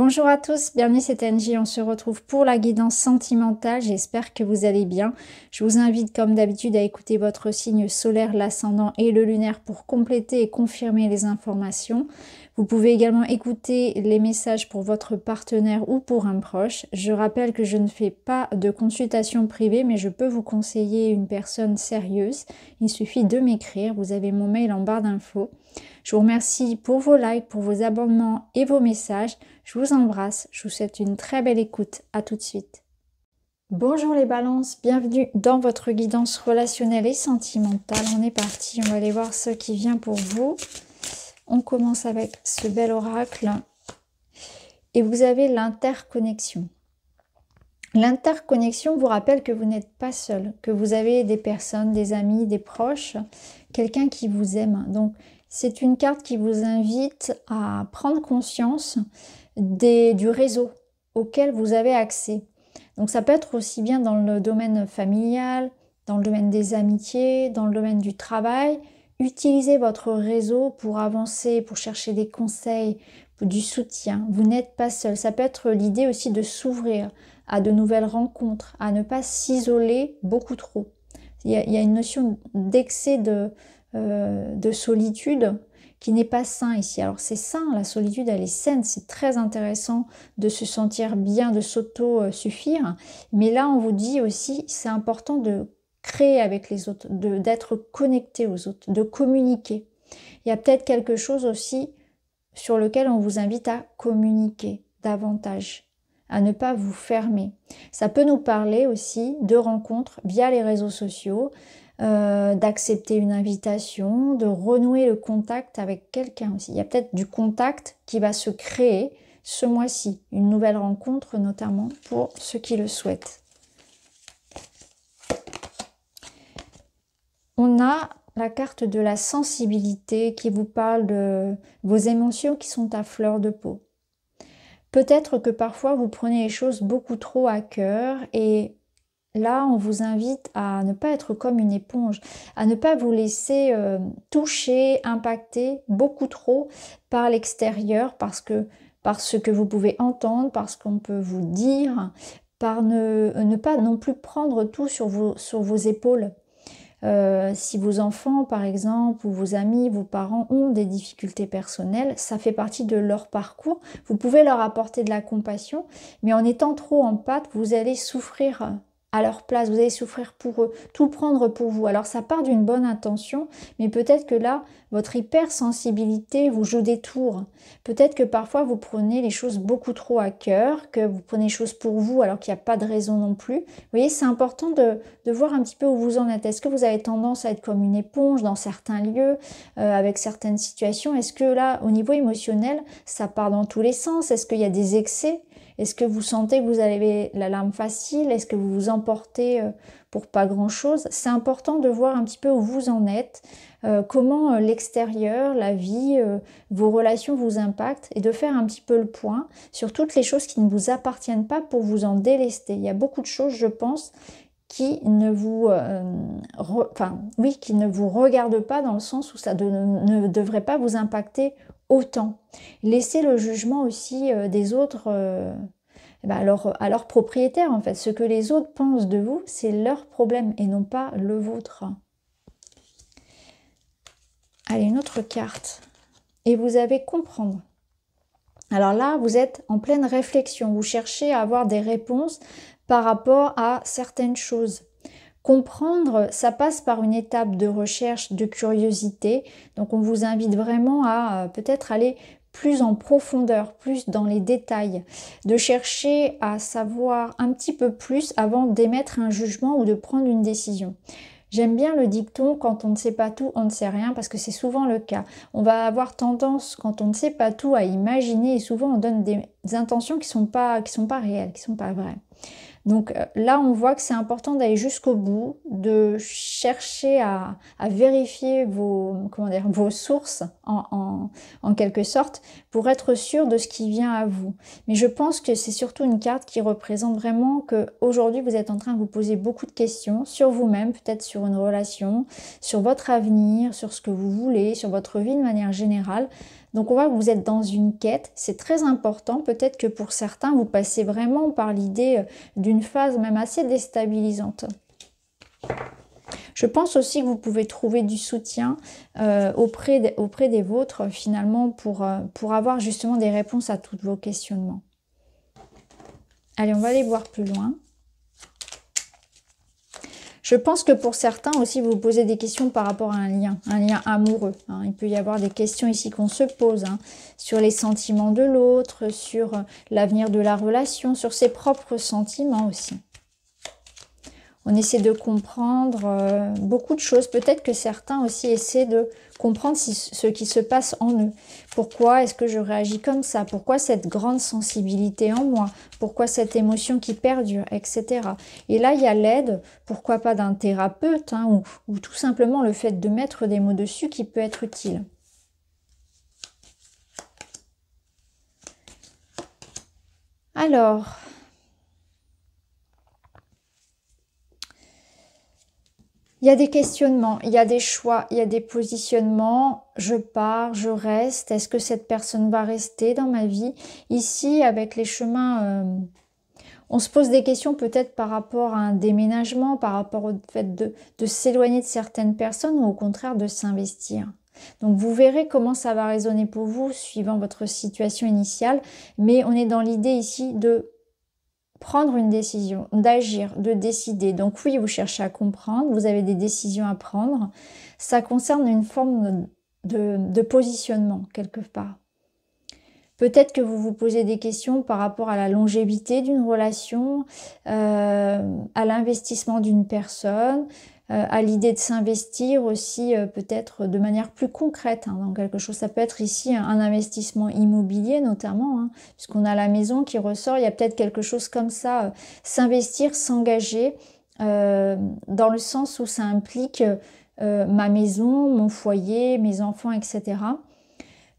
Bonjour à tous, bienvenue, c'est Angie, on se retrouve pour la guidance sentimentale, j'espère que vous allez bien. Je vous invite comme d'habitude à écouter votre signe solaire, l'ascendant et le lunaire pour compléter et confirmer les informations. Vous pouvez également écouter les messages pour votre partenaire ou pour un proche. Je rappelle que je ne fais pas de consultation privée, mais je peux vous conseiller une personne sérieuse. Il suffit de m'écrire, vous avez mon mail en barre d'infos. Je vous remercie pour vos likes, pour vos abonnements et vos messages. Je vous embrasse, je vous souhaite une très belle écoute. À tout de suite. Bonjour les balances, bienvenue dans votre guidance relationnelle et sentimentale. On est parti, on va aller voir ce qui vient pour vous. On commence avec ce bel oracle. Et vous avez l'interconnexion. L'interconnexion vous rappelle que vous n'êtes pas seul, que vous avez des personnes, des amis, des proches, quelqu'un qui vous aime. Donc, c'est une carte qui vous invite à prendre conscience du réseau auquel vous avez accès. Donc ça peut être aussi bien dans le domaine familial, dans le domaine des amitiés, dans le domaine du travail. Utilisez votre réseau pour avancer, pour chercher des conseils, du soutien. Vous n'êtes pas seul. Ça peut être l'idée aussi de s'ouvrir à de nouvelles rencontres, à ne pas s'isoler beaucoup trop. Il y a une notion d'excès de solitude qui n'est pas sain ici. Alors c'est sain, la solitude elle est saine, c'est très intéressant de se sentir bien, de s'auto-suffire, mais là on vous dit aussi c'est important de créer avec les autres, d'être connecté aux autres, de communiquer. Il y a peut-être quelque chose aussi sur lequel on vous invite à communiquer davantage, à ne pas vous fermer. Ça peut nous parler aussi de rencontres via les réseaux sociaux, d'accepter une invitation, de renouer le contact avec quelqu'un aussi. Il y a peut-être du contact qui va se créer ce mois-ci, une nouvelle rencontre notamment pour ceux qui le souhaitent. On a la carte de la sensibilité qui vous parle de vos émotions qui sont à fleur de peau. Peut-être que parfois vous prenez les choses beaucoup trop à cœur et là, on vous invite à ne pas être comme une éponge, à ne pas vous laisser toucher, impacter beaucoup trop par l'extérieur, par ce que vous pouvez entendre, par ce qu'on peut vous dire, par ne pas non plus prendre tout sur vos épaules. Si vos enfants, par exemple, ou vos amis, vos parents ont des difficultés personnelles, ça fait partie de leur parcours. Vous pouvez leur apporter de la compassion, mais en étant trop en pâte, vous allez souffrir à leur place, vous allez souffrir pour eux, tout prendre pour vous. Alors ça part d'une bonne intention, mais peut-être que là, votre hypersensibilité vous joue des tours. Peut-être que parfois vous prenez les choses beaucoup trop à cœur, que vous prenez les choses pour vous alors qu'il n'y a pas de raison non plus. Vous voyez, c'est important de voir un petit peu où vous en êtes. Est-ce que vous avez tendance à être comme une éponge dans certains lieux, avec certaines situations? Est-ce que là, au niveau émotionnel, ça part dans tous les sens? Est-ce qu'il y a des excès? Est-ce que vous sentez que vous avez la larme facile? Est-ce que vous vous emportez pour pas grand-chose? C'est important de voir un petit peu où vous en êtes, comment l'extérieur, la vie, vos relations vous impactent et de faire un petit peu le point sur toutes les choses qui ne vous appartiennent pas pour vous en délester. Il y a beaucoup de choses, je pense, qui ne vous, qui ne vous regardent pas dans le sens où ça ne devrait pas vous impacter autant. Laissez le jugement aussi des autres à leur propriétaire en fait. Ce que les autres pensent de vous, c'est leur problème et non pas le vôtre. Allez, une autre carte. Et vous avez comprendre. Alors là, vous êtes en pleine réflexion. Vous cherchez à avoir des réponses par rapport à certaines choses. Comprendre, ça passe par une étape de recherche, de curiosité. Donc on vous invite vraiment à peut-être aller plus en profondeur, plus dans les détails, de chercher à savoir un petit peu plus avant d'émettre un jugement ou de prendre une décision. J'aime bien le dicton « quand on ne sait pas tout, on ne sait rien » parce que c'est souvent le cas. On va avoir tendance, quand on ne sait pas tout, à imaginer et souvent on donne des intentions qui sont pas réelles, qui sont pas vraies. Donc là, on voit que c'est important d'aller jusqu'au bout, de chercher à vérifier vos sources en quelque sorte pour être sûr de ce qui vient à vous. Mais je pense que c'est surtout une carte qui représente vraiment qu'aujourd'hui, vous êtes en train de vous poser beaucoup de questions sur vous-même, peut-être sur une relation, sur votre avenir, sur ce que vous voulez, sur votre vie de manière générale. Donc on voit que vous êtes dans une quête, c'est très important. Peut-être que pour certains, vous passez vraiment par l'idée d'une phase même assez déstabilisante. Je pense aussi que vous pouvez trouver du soutien auprès des vôtres finalement pour avoir justement des réponses à tous vos questionnements. Allez, on va aller voir plus loin. Je pense que pour certains aussi, vous vous posez des questions par rapport à un lien amoureux. Hein. Il peut y avoir des questions ici qu'on se pose sur les sentiments de l'autre, sur l'avenir de la relation, sur ses propres sentiments aussi. On essaie de comprendre beaucoup de choses. Peut-être que certains aussi essaient de comprendre ce qui se passe en eux. Pourquoi est-ce que je réagis comme ça? Pourquoi cette grande sensibilité en moi? Pourquoi cette émotion qui perdure, etc. Et là, il y a l'aide, pourquoi pas d'un thérapeute, ou tout simplement le fait de mettre des mots dessus qui peut être utile. Alors... il y a des questionnements, il y a des choix, il y a des positionnements. Je pars, je reste. Est-ce que cette personne va rester dans ma vie? Ici, avec les chemins, on se pose des questions peut-être par rapport à un déménagement, par rapport au fait de s'éloigner de certaines personnes ou au contraire de s'investir. Donc vous verrez comment ça va résonner pour vous suivant votre situation initiale. Mais on est dans l'idée ici de prendre une décision, d'agir, de décider. Donc oui, vous cherchez à comprendre, vous avez des décisions à prendre. Ça concerne une forme de positionnement quelque part. Peut-être que vous vous posez des questions par rapport à la longévité d'une relation, à l'investissement d'une personne, à l'idée de s'investir aussi peut-être de manière plus concrète dans quelque chose. Ça peut être ici un investissement immobilier notamment, puisqu'on a la maison qui ressort. Il y a peut-être quelque chose comme ça, s'investir, s'engager, dans le sens où ça implique ma maison, mon foyer, mes enfants, etc.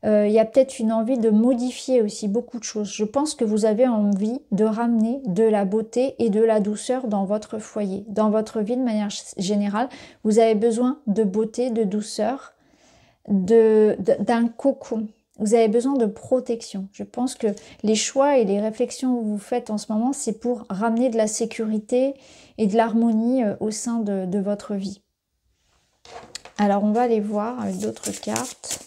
Il y a peut-être une envie de modifier aussi beaucoup de choses. Je pense que vous avez envie de ramener de la beauté et de la douceur dans votre foyer, dans votre vie de manière générale. Vous avez besoin de beauté, de douceur, d'un cocon. Vous avez besoin de protection. Je pense que les choix et les réflexions que vous faites en ce moment, c'est pour ramener de la sécurité et de l'harmonie au sein de votre vie. Alors, on va aller voir avec d'autres cartes.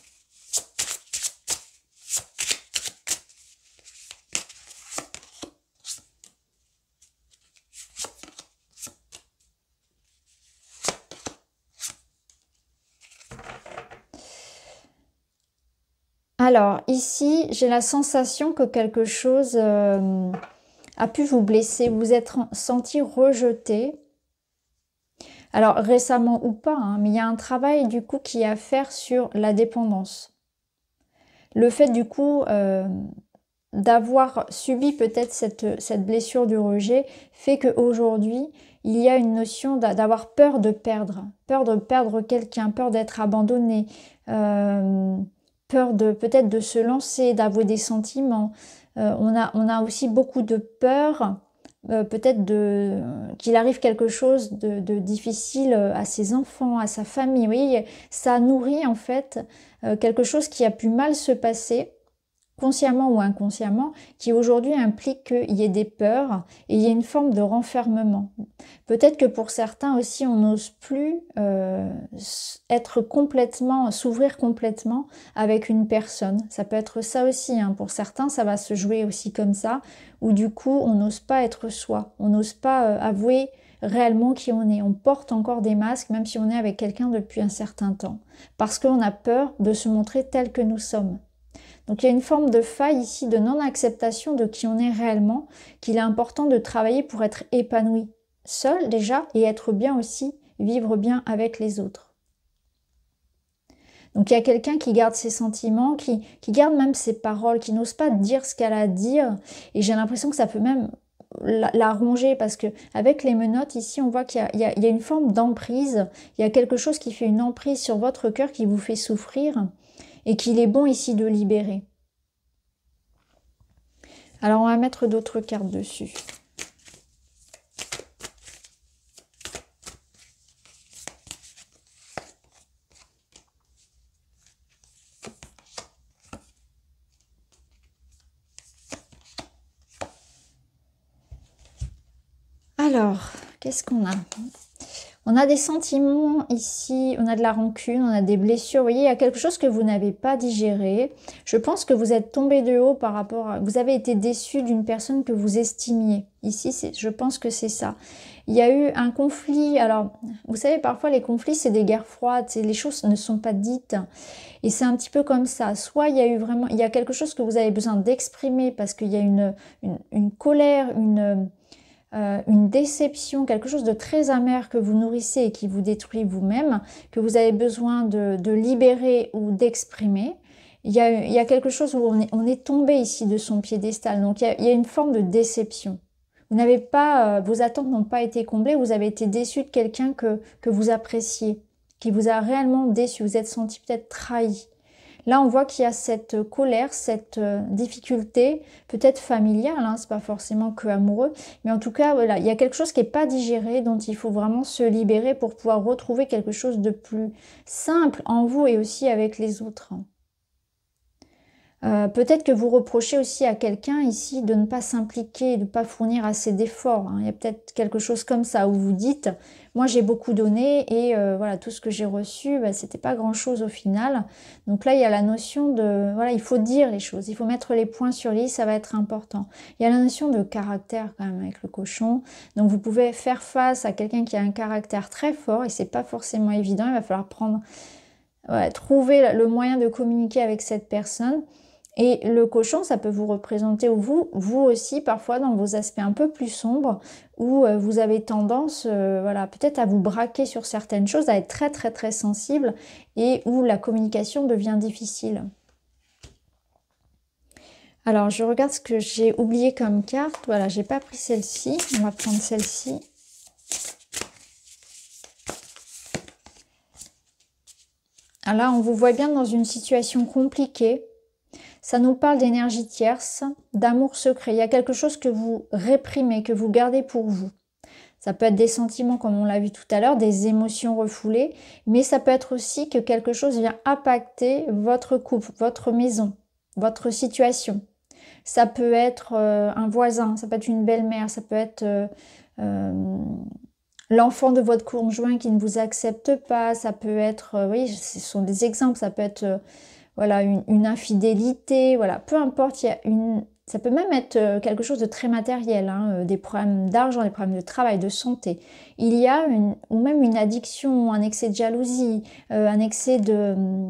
Alors, ici, j'ai la sensation que quelque chose a pu vous blesser, vous êtes senti rejeté. Alors, récemment ou pas, mais il y a un travail du coup qui est à faire sur la dépendance. Le fait du coup d'avoir subi peut-être cette blessure du rejet fait qu'aujourd'hui, il y a une notion d'avoir peur de perdre quelqu'un, peur d'être abandonné, peur de peut-être de se lancer, d'avouer des sentiments. On a aussi beaucoup de peur, peut-être qu'il arrive quelque chose de difficile à ses enfants, à sa famille. Vous voyez, ça nourrit en fait quelque chose qui a pu mal se passer, consciemment ou inconsciemment, qui aujourd'hui implique qu'il y ait des peurs et il y ait une forme de renfermement. Peut-être que pour certains aussi, on n'ose plus s'ouvrir complètement avec une personne. Ça peut être ça aussi. Pour certains, ça va se jouer aussi comme ça, où du coup, on n'ose pas être soi. On n'ose pas avouer réellement qui on est. On porte encore des masques, même si on est avec quelqu'un depuis un certain temps, parce qu'on a peur de se montrer tel que nous sommes. Donc il y a une forme de faille ici, de non-acceptation de qui on est réellement, qu'il est important de travailler pour être épanoui seul déjà et être bien aussi, vivre bien avec les autres. Donc il y a quelqu'un qui garde ses sentiments, qui garde même ses paroles, qui n'ose pas dire ce qu'elle a à dire. Et j'ai l'impression que ça peut même la ronger parce que avec les menottes ici, on voit qu'il y a une forme d'emprise. Il y a quelque chose qui fait une emprise sur votre cœur qui vous fait souffrir et qu'il est bon ici de libérer. Alors on va mettre d'autres cartes dessus. Alors, qu'est-ce qu'on a? On a des sentiments ici, on a de la rancune, on a des blessures. Vous voyez, il y a quelque chose que vous n'avez pas digéré. Je pense que vous êtes tombé de haut par rapport à... Vous avez été déçu d'une personne que vous estimiez. Ici, je pense que c'est ça. Il y a eu un conflit. Alors, vous savez, parfois les conflits, c'est des guerres froides. Les choses ne sont pas dites. Et c'est un petit peu comme ça. Soit il y a eu vraiment... Il y a quelque chose que vous avez besoin d'exprimer parce qu'il y a une colère, une déception, quelque chose de très amer que vous nourrissez et qui vous détruit vous-même, que vous avez besoin de libérer ou d'exprimer. Il y a quelque chose où on est tombé ici de son piédestal. Donc il y a une forme de déception. Vous n'avez pas, vos attentes n'ont pas été comblées, vous avez été déçu de quelqu'un que vous appréciez, qui vous a réellement déçu, vous êtes senti peut-être trahi. Là, on voit qu'il y a cette colère, cette difficulté, peut-être familiale, hein, c'est pas forcément que amoureux, mais en tout cas, voilà, il y a quelque chose qui n'est pas digéré, dont il faut vraiment se libérer pour pouvoir retrouver quelque chose de plus simple en vous et aussi avec les autres. Peut-être que vous reprochez aussi à quelqu'un ici de ne pas s'impliquer, de ne pas fournir assez d'efforts. Hein. Il y a peut-être quelque chose comme ça où vous dites, moi j'ai beaucoup donné et voilà, tout ce que j'ai reçu, bah, c'était pas grand-chose au final. Donc là, il y a la notion de, voilà, il faut dire les choses, il faut mettre les points sur les i, ça va être important. Il y a la notion de caractère quand même avec le cochon. Donc vous pouvez faire face à quelqu'un qui a un caractère très fort et c'est pas forcément évident. Il va falloir trouver le moyen de communiquer avec cette personne. Et le cochon, ça peut vous représenter vous aussi, parfois dans vos aspects un peu plus sombres, où vous avez tendance, voilà, peut-être à vous braquer sur certaines choses, à être très très très sensible, et où la communication devient difficile. Alors, je regarde ce que j'ai oublié comme carte. Voilà, j'ai pas pris celle-ci. On va prendre celle-ci. Alors là, on vous voit bien dans une situation compliquée. Ça nous parle d'énergie tierce, d'amour secret. Il y a quelque chose que vous réprimez, que vous gardez pour vous. Ça peut être des sentiments, comme on l'a vu tout à l'heure, des émotions refoulées, mais ça peut être aussi que quelque chose vient impacter votre couple, votre maison, votre situation. Ça peut être un voisin, ça peut être une belle-mère, ça peut être l'enfant de votre conjoint qui ne vous accepte pas, ça peut être, oui, ce sont des exemples, ça peut être... voilà, une infidélité, voilà, peu importe, ça peut même être quelque chose de très matériel, hein, des problèmes d'argent, des problèmes de travail, de santé. Il y a ou même une addiction, un excès de jalousie, un excès de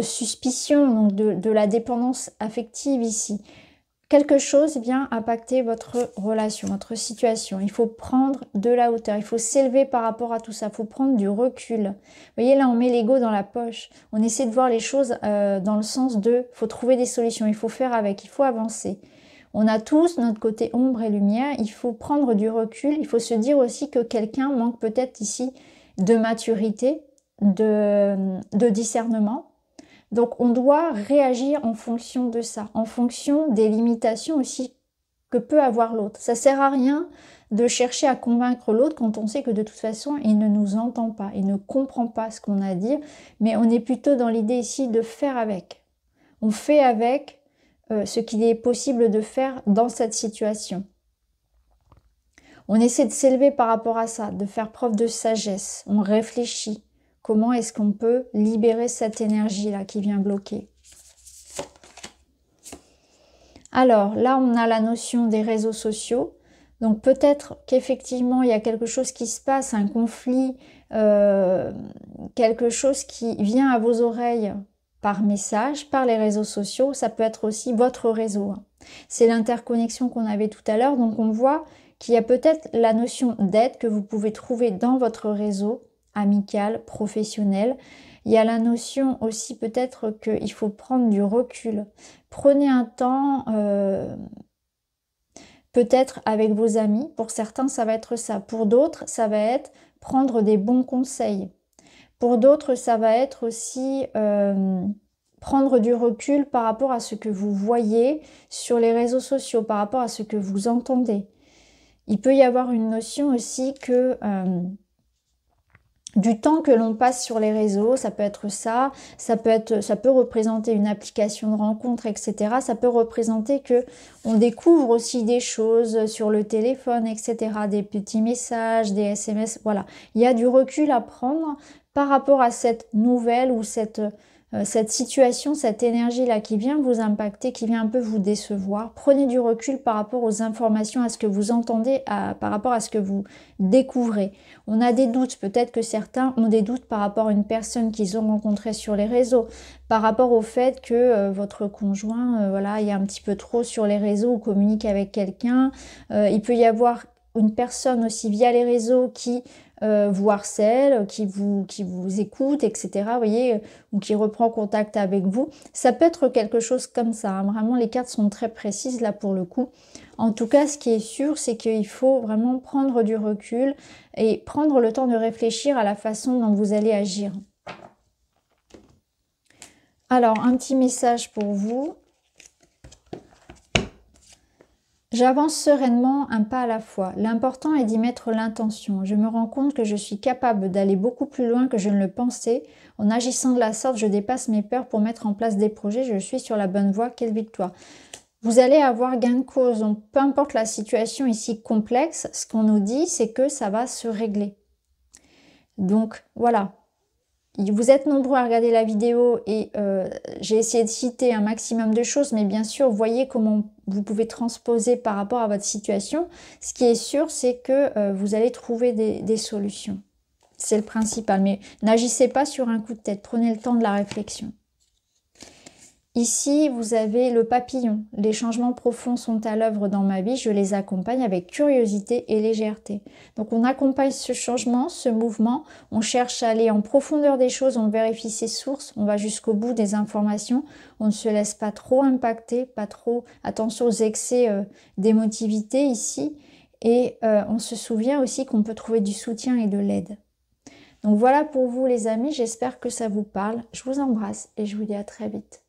suspicion, donc de la dépendance affective ici. Quelque chose vient impacter votre relation, votre situation. Il faut prendre de la hauteur, il faut s'élever par rapport à tout ça, il faut prendre du recul. Vous voyez, là, on met l'ego dans la poche. On essaie de voir les choses dans le sens de, il faut trouver des solutions, il faut faire avec, il faut avancer. On a tous notre côté ombre et lumière, il faut prendre du recul, il faut se dire aussi que quelqu'un manque peut-être ici de maturité, de discernement. Donc on doit réagir en fonction de ça, en fonction des limitations aussi que peut avoir l'autre. Ça sert à rien de chercher à convaincre l'autre quand on sait que de toute façon il ne nous entend pas, il ne comprend pas ce qu'on a à dire, mais on est plutôt dans l'idée ici de faire avec. On fait avec ce qu'il est possible de faire dans cette situation. On essaie de s'élever par rapport à ça, de faire preuve de sagesse, on réfléchit. Comment est-ce qu'on peut libérer cette énergie-là qui vient bloquer? Alors, là, on a la notion des réseaux sociaux. Donc, peut-être qu'effectivement, il y a quelque chose qui se passe, un conflit, quelque chose qui vient à vos oreilles par message, par les réseaux sociaux. Ça peut être aussi votre réseau. C'est l'interconnexion qu'on avait tout à l'heure. Donc, on voit qu'il y a peut-être la notion d'aide que vous pouvez trouver dans votre réseau, amical, professionnel. Il y a la notion aussi peut-être qu'il faut prendre du recul. Prenez un temps, peut-être avec vos amis. Pour certains, ça va être ça. Pour d'autres, ça va être prendre des bons conseils. Pour d'autres, ça va être aussi prendre du recul par rapport à ce que vous voyez sur les réseaux sociaux, par rapport à ce que vous entendez. Il peut y avoir une notion aussi que... du temps que l'on passe sur les réseaux, ça peut être ça, ça peut représenter une application de rencontre, etc. Ça peut représenter que on découvre aussi des choses sur le téléphone, etc. Des petits messages, des SMS, voilà. Il y a du recul à prendre par rapport à cette nouvelle ou cette situation, cette énergie-là qui vient vous impacter, qui vient un peu vous décevoir. Prenez du recul par rapport aux informations, à ce que vous entendez, par rapport à ce que vous découvrez. On a des doutes, peut-être que certains ont des doutes par rapport à une personne qu'ils ont rencontrée sur les réseaux, par rapport au fait que votre conjoint, voilà, il y a un petit peu trop sur les réseaux ou communique avec quelqu'un. Il peut y avoir une personne aussi via les réseaux qui vous harcèle, qui vous écoute, etc. Vous voyez, ou qui reprend contact avec vous. Ça peut être quelque chose comme ça. Hein. Vraiment, les cartes sont très précises là pour le coup. En tout cas, ce qui est sûr, c'est qu'il faut vraiment prendre du recul et prendre le temps de réfléchir à la façon dont vous allez agir. Alors, un petit message pour vous. J'avance sereinement, un pas à la fois. L'important est d'y mettre l'intention. Je me rends compte que je suis capable d'aller beaucoup plus loin que je ne le pensais. En agissant de la sorte, je dépasse mes peurs pour mettre en place des projets. Je suis sur la bonne voie. Quelle victoire! Vous allez avoir gain de cause. Donc, peu importe la situation ici complexe, ce qu'on nous dit, c'est que ça va se régler. Donc, voilà. Vous êtes nombreux à regarder la vidéo et j'ai essayé de citer un maximum de choses, mais bien sûr, voyez comment vous pouvez transposer par rapport à votre situation. Ce qui est sûr, c'est que vous allez trouver des solutions. C'est le principal, mais n'agissez pas sur un coup de tête. Prenez le temps de la réflexion. Ici, vous avez le papillon. Les changements profonds sont à l'œuvre dans ma vie. Je les accompagne avec curiosité et légèreté. Donc, on accompagne ce changement, ce mouvement. On cherche à aller en profondeur des choses. On vérifie ses sources. On va jusqu'au bout des informations. On ne se laisse pas trop impacter, pas trop. Attention aux excès d'émotivité ici. Et on se souvient aussi qu'on peut trouver du soutien et de l'aide. Donc, voilà pour vous les amis. J'espère que ça vous parle. Je vous embrasse et je vous dis à très vite.